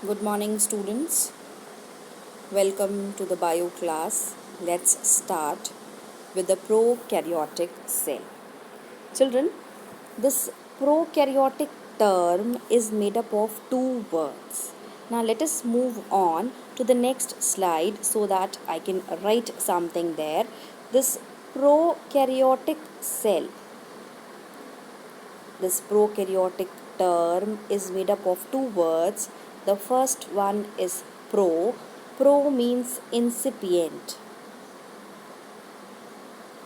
Good morning, students. Welcome to the bio class. Let's start with the prokaryotic cell. Children, this prokaryotic term is made up of two words. Now, let us move on to the next slide so that I can write something there. This prokaryotic cell, this prokaryotic term is made up of two words. The first one is pro. Pro means incipient,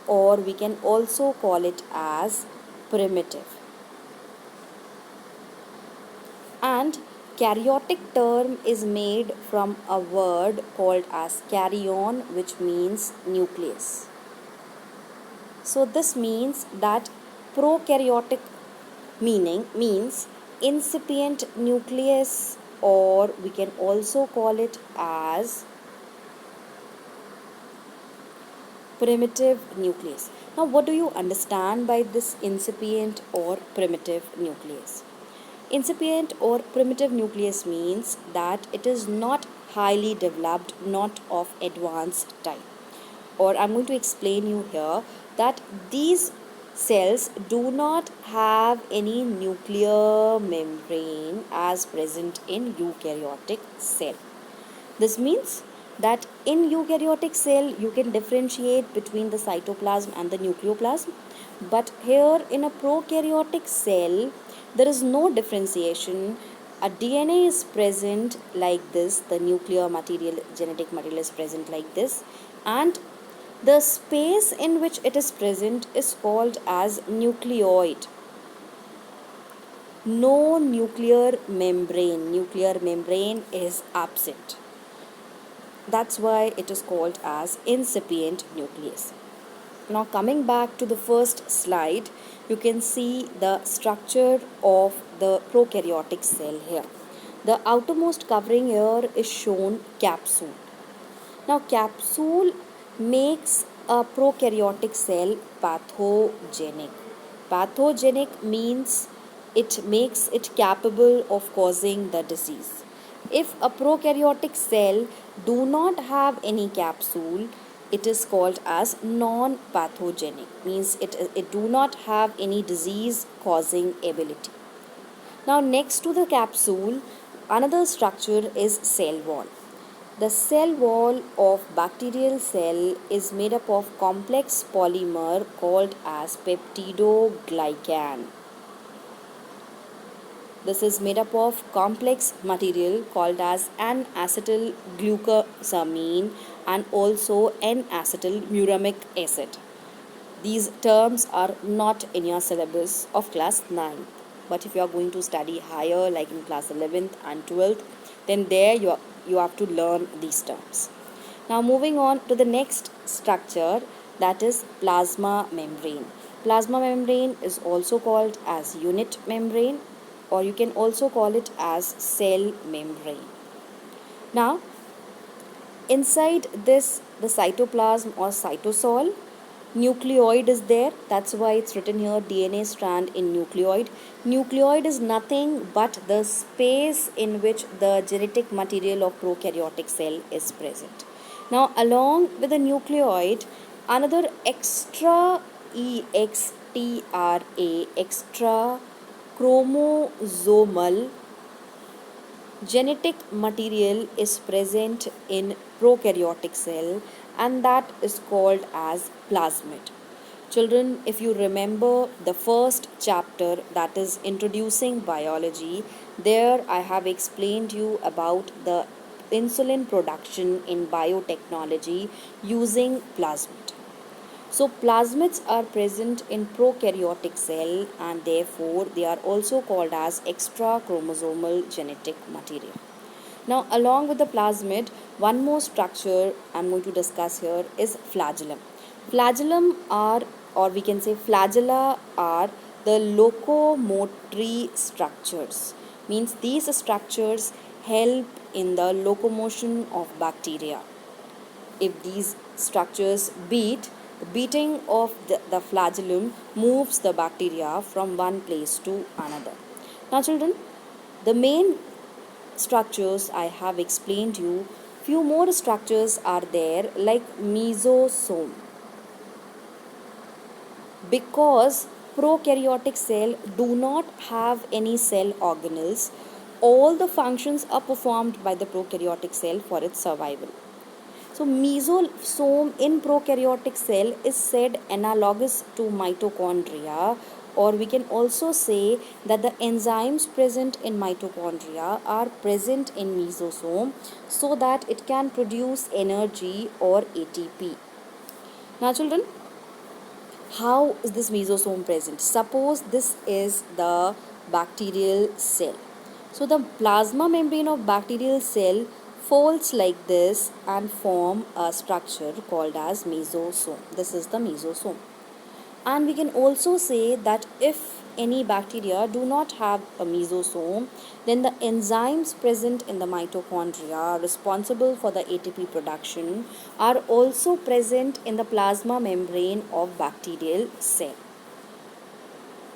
or we can also call it as primitive. And karyotic term is made from a word called as karyon, which means nucleus. So this means that prokaryotic means incipient nucleus, or we can also call it as primitive nucleus. Now, what do you understand by this incipient or primitive nucleus? Incipient or primitive nucleus means that it is not highly developed, not of advanced type. Or I'm going to explain you here that these cells do not have any nuclear membrane as present in eukaryotic cell. This means that in eukaryotic cell you can differentiate between the cytoplasm and the nucleoplasm, but here in a prokaryotic cell there is no differentiation. A DNA is present like this, the nuclear material, genetic material is present like this, and the space in which it is present is called as nucleoid. No nuclear membrane is absent. That's why it is called as incipient nucleus. Now coming back to the first slide, you can see the structure of the prokaryotic cell here. The outermost covering here is shown capsule. Now capsule makes a prokaryotic cell pathogenic. Pathogenic means it makes it capable of causing the disease. If a prokaryotic cell do not have any capsule, it is called as non-pathogenic, means it do not have any disease causing ability. Now next to the capsule, another structure is cell wall. The cell wall of bacterial cell is made up of complex polymer called as peptidoglycan. This is made up of complex material called as N-acetylglucosamine and also N-acetylmuramic acid. These terms are not in your syllabus of class 9. But if you are going to study higher, like in class 11th and 12th, then there you have to learn these terms. Now moving on to the next structure, that is plasma membrane. Plasma membrane is also called as unit membrane, or you can also call it as cell membrane. Now inside this, the cytoplasm or cytosol, nucleoid is there. That's why it's written here DNA strand in nucleoid. Nucleoid is nothing but the space in which the genetic material of prokaryotic cell is present. Now along with the nucleoid, another extra extra chromosomal genetic material is present in prokaryotic cell, and that is called as plasmid. Children, if you remember the first chapter, that is introducing biology, there I have explained you about the insulin production in biotechnology using plasmid. So plasmids are present in prokaryotic cell, and therefore they are also called as extra chromosomal genetic material. Now along with the plasmid, one more structure I'm going to discuss here is flagellum. Flagellum are, or we can say flagella are the locomotory structures. Means these structures help in the locomotion of bacteria. If these structures beat, the beating of the flagellum moves the bacteria from one place to another. Now children, the main structures I have explained you, few more structures are there like mesosome. Because prokaryotic cell do not have any cell organelles, all the functions are performed by the prokaryotic cell for its survival. So mesosome in prokaryotic cell is said analogous to mitochondria, or we can also say that the enzymes present in mitochondria are present in mesosome so that it can produce energy or ATP. Now children, how is this mesosome present? Suppose this is the bacterial cell. So the plasma membrane of bacterial cell folds like this and form a structure called as mesosome. This is the mesosome. And we can also say that if any bacteria do not have a mesosome, then the enzymes present in the mitochondria responsible for the ATP production are also present in the plasma membrane of bacterial cell.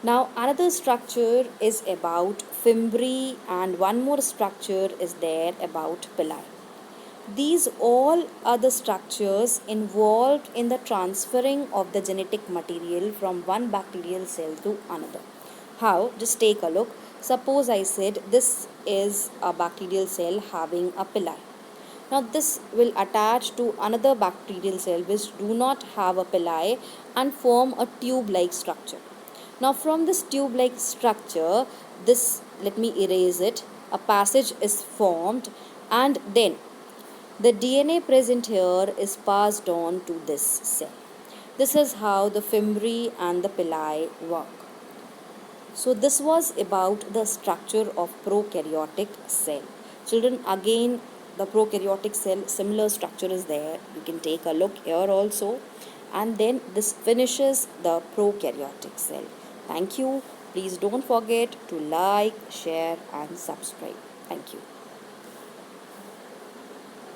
Now another structure is about fimbriae, and one more structure is there about pili. These all are the structures involved in the transferring of the genetic material from one bacterial cell to another. How? Just take a look. Suppose I said this is a bacterial cell having a pili. Now this will attach to another bacterial cell which do not have a pili and form a tube-like structure. Now from this tube-like structure, this, let me erase it, a passage is formed, and then the DNA present here is passed on to this cell. This is how the fimbriae and the pili work. So this was about the structure of prokaryotic cell. Children, again the prokaryotic cell, similar structure is there. You can take a look here also. And then this finishes the prokaryotic cell. Thank you. Please don't forget to like, share and subscribe. Thank you.